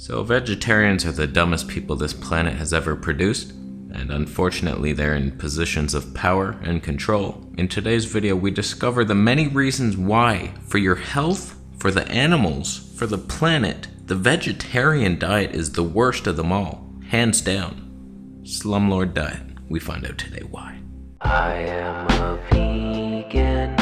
So vegetarians are the dumbest people this planet has ever produced, and unfortunately they're in positions of power and control. In today's video, we discover the many reasons why, for your health, for the animals, for the planet, the vegetarian diet is the worst of them all. Hands down. Slumlord diet. We find out today why. I am a vegan,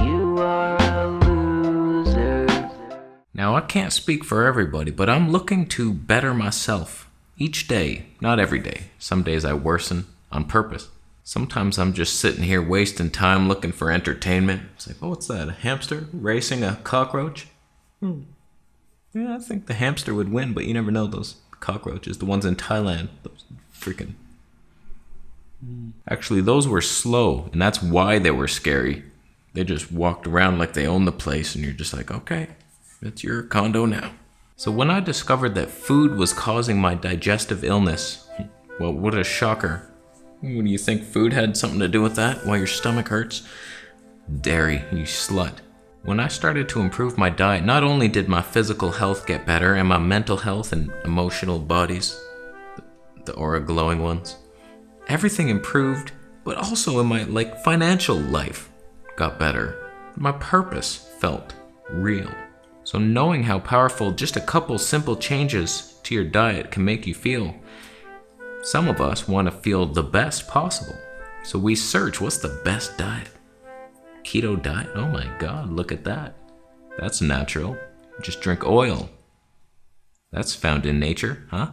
you are a loser. Now, I can't speak for everybody, but I'm looking to better myself each day, not every day. Some days I worsen on purpose. Sometimes I'm just sitting here wasting time looking for entertainment. It's like, oh, what's that, a hamster racing a cockroach? Yeah, I think the hamster would win, but you never know. Those cockroaches, the ones in Thailand, those freaking... Actually, those were slow, and that's why they were scary. They just walked around like they owned the place, and you're just like, okay, it's your condo now. So when I discovered that food was causing my digestive illness, well, what a shocker. What do you think, food had something to do with that? Why your stomach hurts? Dairy, you slut. When I started to improve my diet, not only did my physical health get better, and my mental health and emotional bodies, the aura glowing ones, everything improved, but also in my financial life got better. My purpose felt real. So knowing how powerful just a couple simple changes to your diet can make you feel, some of us want to feel the best possible. So we search, what's the best diet? Keto diet? Oh my God, look at that. That's natural. Just drink oil. That's found in nature, huh?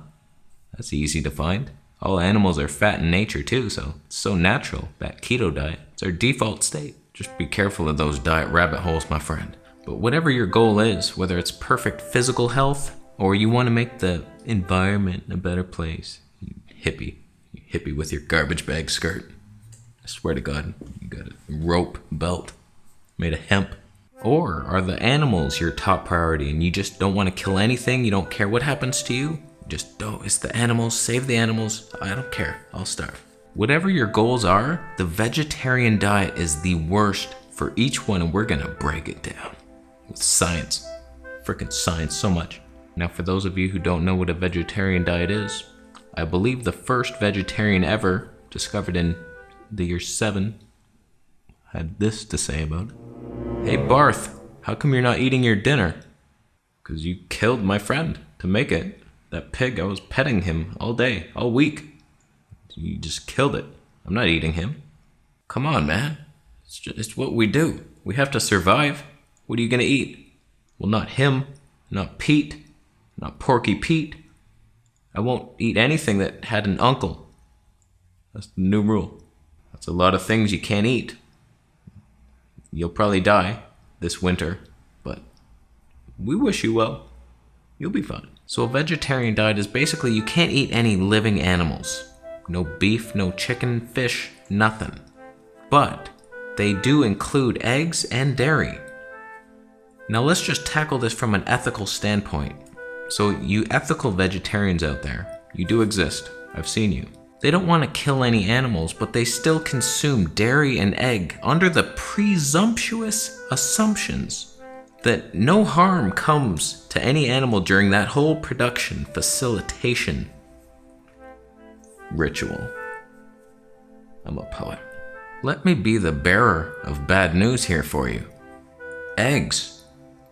That's easy to find. All animals are fat in nature too, so it's so natural, that keto diet. It's our default state. Just be careful of those diet rabbit holes, my friend. But whatever your goal is, whether it's perfect physical health, or you want to make the environment a better place, you hippie with your garbage bag skirt. I swear to God, you got a rope belt made of hemp. Or are the animals your top priority and you just don't want to kill anything? You don't care what happens to you? Just don't. It's the animals. Save the animals. I don't care. I'll starve. Whatever your goals are, the vegetarian diet is the worst for each one, and we're gonna break it down with science. Frickin' science so much. Now, for those of you who don't know what a vegetarian diet is, I believe the first vegetarian ever, discovered in the year 7, had this to say about it. Hey Barth, how come you're not eating your dinner? Because you killed my friend to make it. That pig, I was petting him all day, all week. You just killed it. I'm not eating him. Come on, man. It's what we do. We have to survive. What are you gonna eat? Well, not him, not Pete, not Porky Pete. I won't eat anything that had an uncle. That's the new rule. That's a lot of things you can't eat. You'll probably die this winter, but we wish you well. You'll be fine. So a vegetarian diet is basically you can't eat any living animals. No beef, no chicken, fish, nothing. But they do include eggs and dairy. Now let's just tackle this from an ethical standpoint. So you ethical vegetarians out there, you do exist. I've seen you. They don't want to kill any animals, but they still consume dairy and egg under the presumptuous assumptions that no harm comes to any animal during that whole production facilitation ritual. I'm a poet. Let me be the bearer of bad news here for you. Eggs,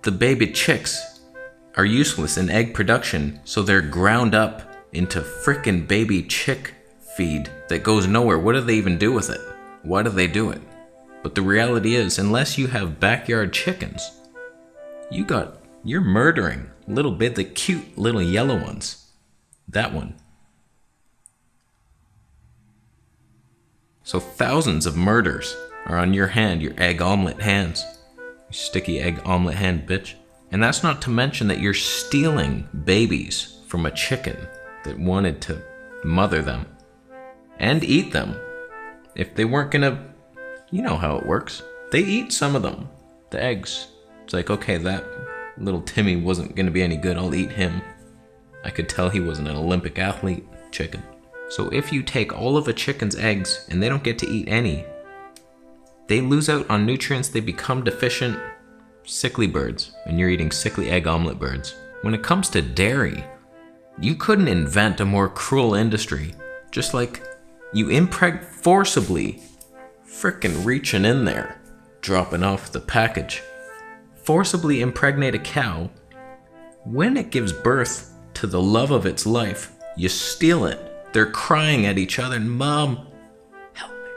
the baby chicks, are useless in egg production, so they're ground up into frickin' baby chick feed that goes nowhere. What do they even do with it? Why do they do it? But the reality is, unless you have backyard chickens, you're murdering little bit, the cute little yellow ones. That one. So thousands of murders are on your hand, your egg omelet hands. You sticky egg omelet hand, bitch. And that's not to mention that you're stealing babies from a chicken that wanted to mother them and eat them. If they weren't gonna, you know how it works. They eat some of them, the eggs. It's like, okay, that little Timmy wasn't gonna be any good, I'll eat him. I could tell he wasn't an Olympic athlete, chicken. So if you take all of a chicken's eggs and they don't get to eat any, they lose out on nutrients, they become deficient, sickly birds, and you're eating sickly egg omelet birds. When it comes to dairy, you couldn't invent a more cruel industry. Just like you forcibly frickin' reaching in there, dropping off the package. Forcibly impregnate a cow. When it gives birth to the love of its life, you steal it. They're crying at each other, Mom, help me.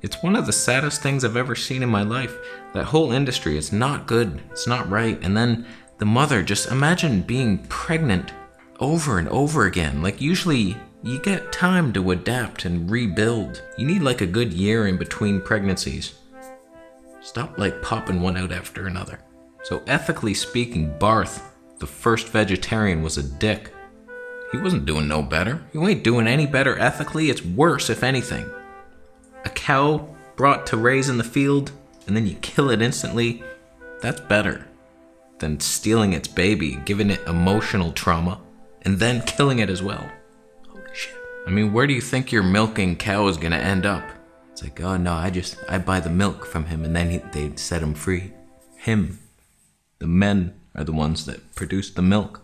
It's one of the saddest things I've ever seen in my life. That whole industry, it's not good, it's not right. And then the mother, just imagine being pregnant over and over again. Like usually you get time to adapt and rebuild. You need like a good year in between pregnancies. Stop like popping one out after another. So ethically speaking, Barth, the first vegetarian, was a dick. He wasn't doing no better. You ain't doing any better ethically. It's worse, if anything. A cow brought to raise in the field and then you kill it instantly, that's better than stealing its baby, giving it emotional trauma, and then killing it as well. Holy shit. I mean, where do you think your milking cow is gonna end up? It's like, oh no, I buy the milk from him and then they set him free. Him. The men are the ones that produce the milk.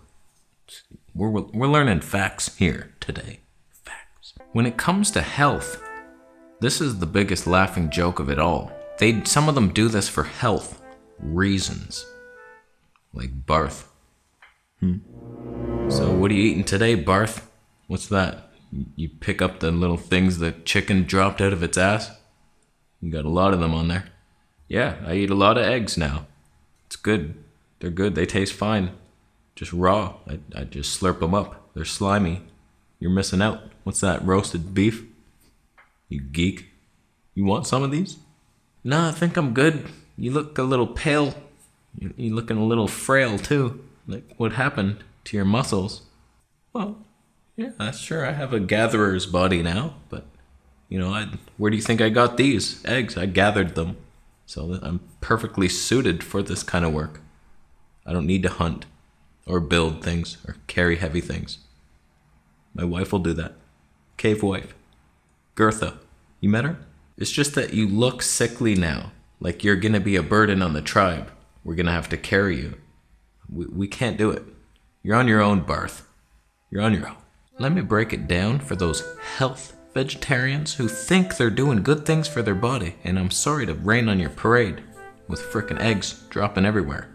We're learning facts here today. Facts. When it comes to health, this is the biggest laughing joke of it all. Some of them do this for health reasons. Like Barth. So what are you eating today, Barth? What's that? You pick up the little things the chicken dropped out of its ass? You got a lot of them on there. Yeah, I eat a lot of eggs now. It's good. They're good. They taste fine. Just raw. I just slurp them up. They're slimy. You're missing out. What's that, roasted beef? You geek. You want some of these? Nah, I think I'm good. You look a little pale. You're looking a little frail too. Like, what happened to your muscles? Well, yeah, sure, I have a gatherer's body now, but, where do you think I got these eggs? I gathered them. So I'm perfectly suited for this kind of work. I don't need to hunt or build things or carry heavy things. My wife will do that. Cave wife. Gertha. You met her? It's just that you look sickly now, like you're gonna be a burden on the tribe. We're gonna have to carry you. We can't do it. You're on your own, Barth. You're on your own. Let me break it down for those health vegetarians who think they're doing good things for their body, and I'm sorry to rain on your parade with frickin' eggs dropping everywhere.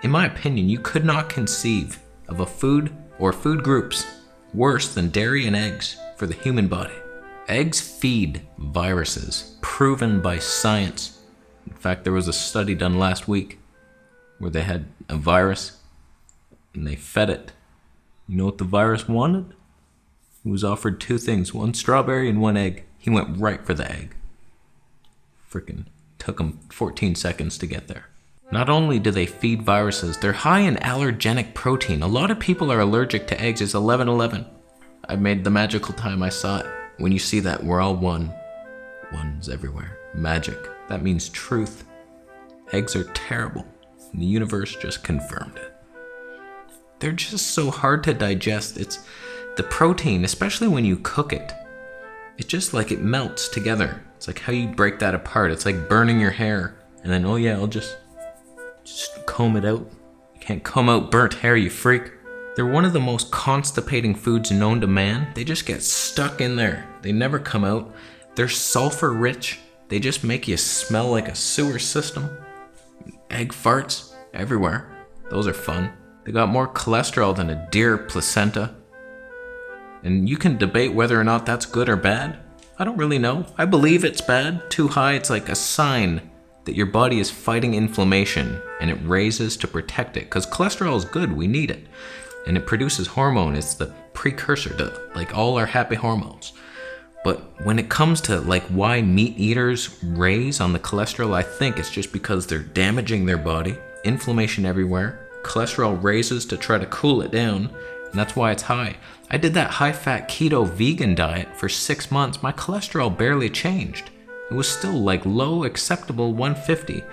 In my opinion, you could not conceive of a food or food groups worse than dairy and eggs for the human body. Eggs feed viruses, proven by science. In fact, there was a study done last week where they had a virus and they fed it. You know what the virus wanted? He was offered two things, one strawberry and one egg. He went right for the egg. Frickin' took him 14 seconds to get there. Not only do they feed viruses, they're high in allergenic protein. A lot of people are allergic to eggs. It's 11:11. I made the magical time. I saw it. When you see that, we're all one. One's everywhere. Magic. That means truth. Eggs are terrible. And the universe just confirmed it. They're just so hard to digest. It's the protein, especially when you cook it. It just like it melts together. It's like how you break that apart. It's like burning your hair. And then, oh yeah, I'll just comb it out. You can't comb out burnt hair, you freak. They're one of the most constipating foods known to man. They just get stuck in there. They never come out. They're sulfur rich. They just make you smell like a sewer system. Egg farts everywhere. Those are fun. They got more cholesterol than a deer placenta. And you can debate whether or not that's good or bad. I don't really know. I believe it's bad. Too high, it's like a sign that your body is fighting inflammation and it raises to protect it. Because cholesterol is good, we need it. And it produces hormone. It's the precursor to like all our happy hormones. But when it comes to like why meat eaters raise on the cholesterol, I think it's just because they're damaging their body, inflammation everywhere, cholesterol raises to try to cool it down, and that's why it's high. I did that high-fat keto vegan diet for 6 months. My cholesterol barely changed. It was still like low acceptable 150.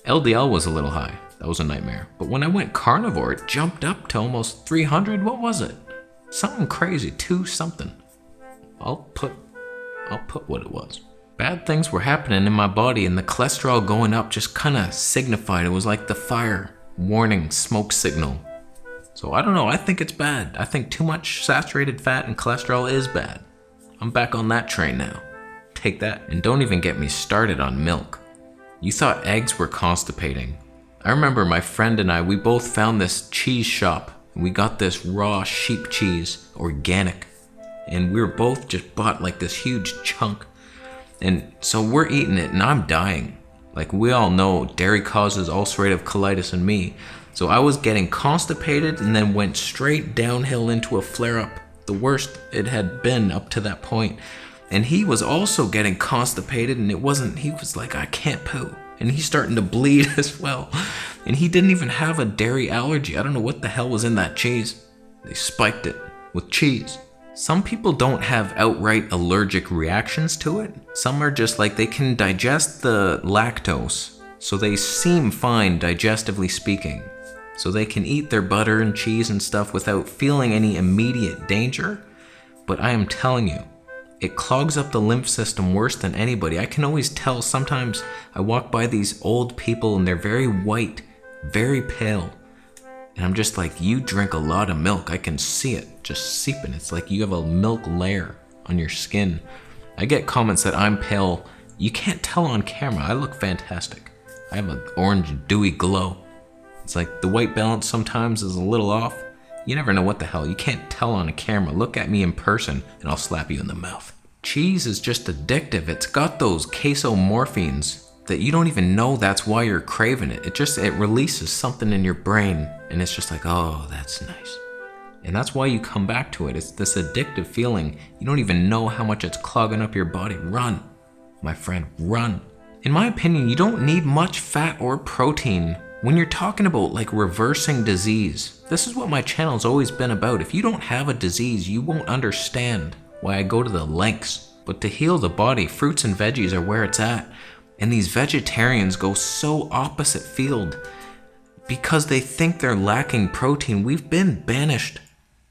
LDL was a little high. That was a nightmare. But when I went carnivore, it jumped up to almost 300. What was it? Something crazy, 2 something. I'll put what it was. Bad things were happening in my body, and the cholesterol going up just kind of signified. It was like the fire warning, smoke signal. So I don't know, I think it's bad. I think too much saturated fat and cholesterol is bad. I'm back on that train now. Take that, and don't even get me started on milk. You thought eggs were constipating. I remember my friend and I, we both found this cheese shop, and we got this raw sheep cheese, organic, and we were both just bought like this huge chunk. And so we're eating it, and I'm dying. Like we all know, dairy causes ulcerative colitis in me. So I was getting constipated and then went straight downhill into a flare-up, the worst it had been up to that point. And he was also getting constipated, and he was like, I can't poo. And he's starting to bleed as well. And he didn't even have a dairy allergy. I don't know what the hell was in that cheese. They spiked it with cheese. Some people don't have outright allergic reactions to it. Some are just like they can digest the lactose, so they seem fine digestively speaking. So they can eat their butter and cheese and stuff without feeling any immediate danger. But I am telling you, it clogs up the lymph system worse than anybody. I can always tell. Sometimes I walk by these old people and they're very white, very pale. And I'm just like, you drink a lot of milk. I can see it just seeping. It's like you have a milk layer on your skin. I get comments that I'm pale. You can't tell on camera. I look fantastic. I have an orange dewy glow. It's like the white balance sometimes is a little off. You never know what the hell. You can't tell on a camera. Look at me in person and I'll slap you in the mouth. Cheese is just addictive. It's got those casomorphines that you don't even know that's why you're craving it. It releases something in your brain and it's just like, oh, that's nice. And that's why you come back to it. It's this addictive feeling. You don't even know how much it's clogging up your body. Run, my friend, run. In my opinion, you don't need much fat or protein when you're talking about like reversing disease. This is what my channel's always been about. If you don't have a disease, you won't understand why I go to the lengths. But to heal the body, fruits and veggies are where it's at. And these vegetarians go so opposite field because they think they're lacking protein. We've been banished.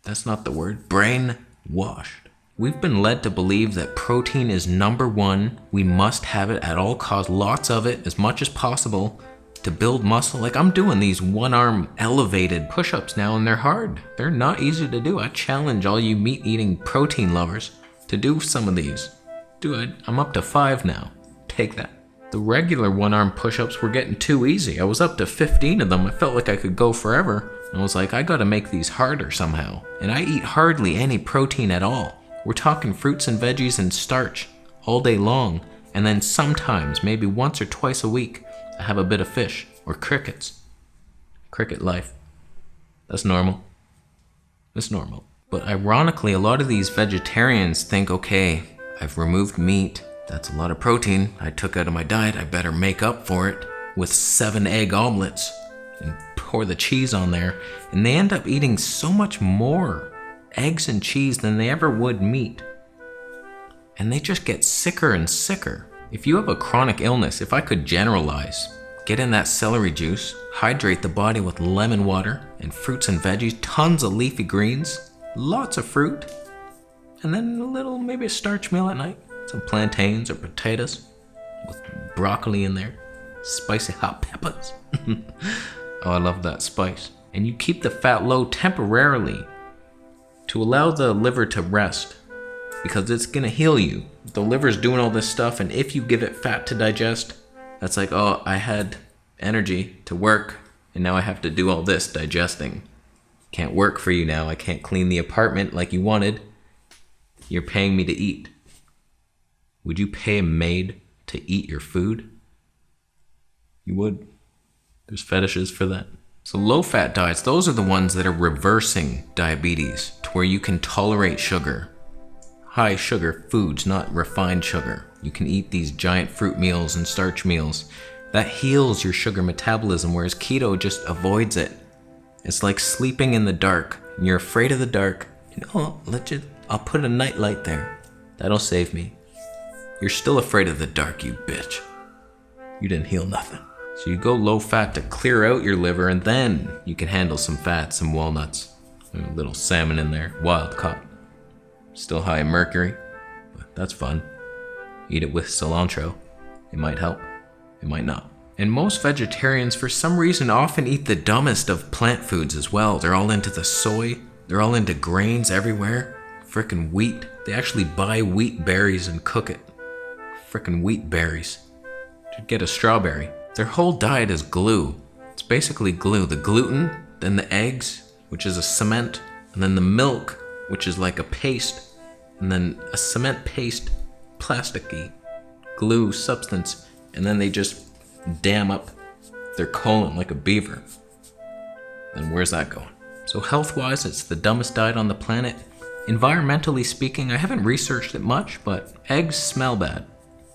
That's not the word. Brainwashed. We've been led to believe that protein is number one. We must have it at all costs, lots of it, as much as possible, to build muscle. Like I'm doing these one-arm elevated push-ups now, and they're hard. They're not easy to do. I challenge all you meat-eating protein lovers to do some of these. Do it. I'm up to 5 now. Take that. The regular one-arm push-ups were getting too easy. I was up to 15 of them. I felt like I could go forever. I was like, I gotta make these harder somehow. And I eat hardly any protein at all. We're talking fruits and veggies and starch all day long. And then sometimes, maybe once or twice a week, I have a bit of fish or crickets. Cricket life. That's normal. It's normal. But ironically, a lot of these vegetarians think, okay, I've removed meat. That's a lot of protein I took out of my diet. I better make up for it with 7 egg omelets and pour the cheese on there. And they end up eating so much more eggs and cheese than they ever would meat. And they just get sicker and sicker. If you have a chronic illness, if I could generalize, get in that celery juice, hydrate the body with lemon water and fruits and veggies, tons of leafy greens, lots of fruit, and then maybe a starch meal at night. Some plantains or potatoes with broccoli in there, spicy hot peppers. Oh, I love that spice. And you keep the fat low temporarily to allow the liver to rest, because it's gonna heal you. The liver's doing all this stuff, and if you give it fat to digest, that's like, oh, I had energy to work, and now I have to do all this digesting. Can't work for you now. I can't clean the apartment like you wanted. You're paying me to eat. Would you pay a maid to eat your food? You would. There's fetishes for that. So low-fat diets, those are the ones that are reversing diabetes, to where you can tolerate sugar. High sugar foods, not refined sugar. You can eat these giant fruit meals and starch meals. That heals your sugar metabolism, whereas keto just avoids it. It's like sleeping in the dark. You're afraid of the dark. And, I'll put a night light there. That'll save me. You're still afraid of the dark, you bitch. You didn't heal nothing. So you go low fat to clear out your liver, and then you can handle some fat, some walnuts, a little salmon in there, wild caught. Still high in mercury, but that's fun. Eat it with cilantro. It might help. It might not. And most vegetarians, for some reason, often eat the dumbest of plant foods as well. They're all into the soy. They're all into grains everywhere. Frickin' wheat. They actually buy wheat berries and cook it. Frickin' wheat berries. Should get a strawberry. Their whole diet is glue. It's basically glue. The gluten, then the eggs, which is a cement, and then the milk, which is like a paste, and then a cement paste, plasticky glue substance, and then they just dam up their colon like a beaver. Then where's that going? So health-wise, it's the dumbest diet on the planet. Environmentally speaking, I haven't researched it much, but eggs smell bad,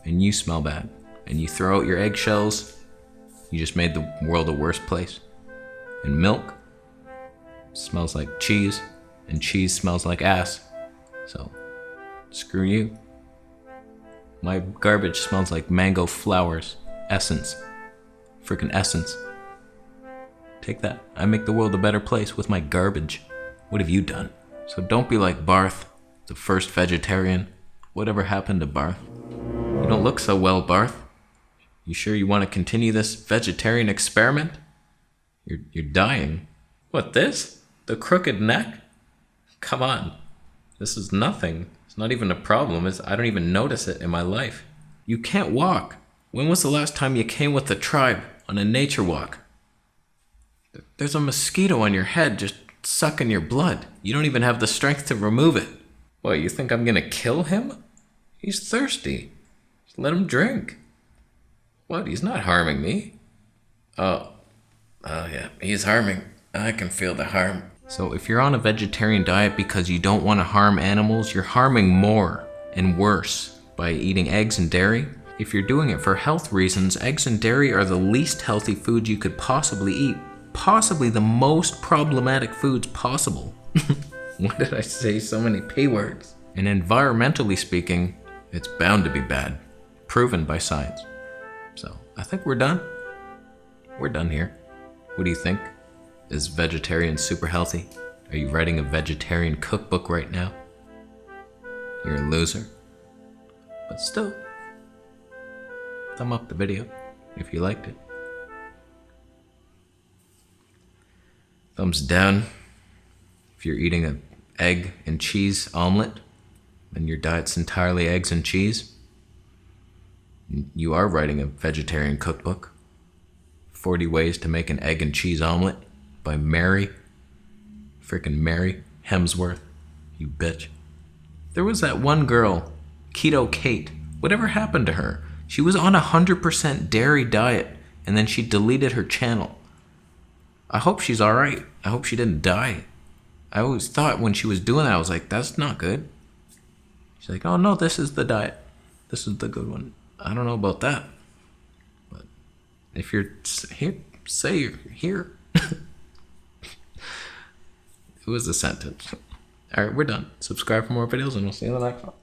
and you smell bad, and you throw out your eggshells, you just made the world a worse place. And milk smells like cheese, and cheese smells like ass. So, screw you. My garbage smells like mango flowers. Essence. Freaking essence. Take that. I make the world a better place with my garbage. What have you done? So don't be like Barth, the first vegetarian. Whatever happened to Barth? You don't look so well, Barth. You sure you want to continue this vegetarian experiment? You're dying. What, this? The crooked neck? Come on. This is nothing. It's not even a problem. I don't even notice it in my life. You can't walk. When was the last time you came with the tribe on a nature walk? There's a mosquito on your head just sucking your blood. You don't even have the strength to remove it. What, you think I'm gonna kill him? He's thirsty. Just let him drink. What, he's not harming me. Oh yeah, he's harming. I can feel the harm. So if you're on a vegetarian diet because you don't want to harm animals, you're harming more and worse by eating eggs and dairy. If you're doing it for health reasons, eggs and dairy are the least healthy foods you could possibly eat. Possibly the most problematic foods possible. Why did I say so many P words? And environmentally speaking, it's bound to be bad. Proven by science. So I think we're done. We're done here. What do you think? Is vegetarian super healthy? Are you writing a vegetarian cookbook right now? You're a loser. But still, thumb up the video if you liked it. Thumbs down if you're eating an egg and cheese omelet and your diet's entirely eggs and cheese. You are writing a vegetarian cookbook. 40 Ways to Make an Egg and Cheese Omelet by Mary Hemsworth, you bitch. There was that one girl, Keto Kate. Whatever happened to her? She was on 100% dairy diet and then she deleted her channel. I hope she's alright. I hope she didn't die. I always thought when she was doing that, I was like, that's not good. She's like, oh no, this is the diet. This is the good one. I don't know about that. But if you're here, say you're here. It was a sentence. Alright, we're done. Subscribe for more videos and we'll see you in the next one.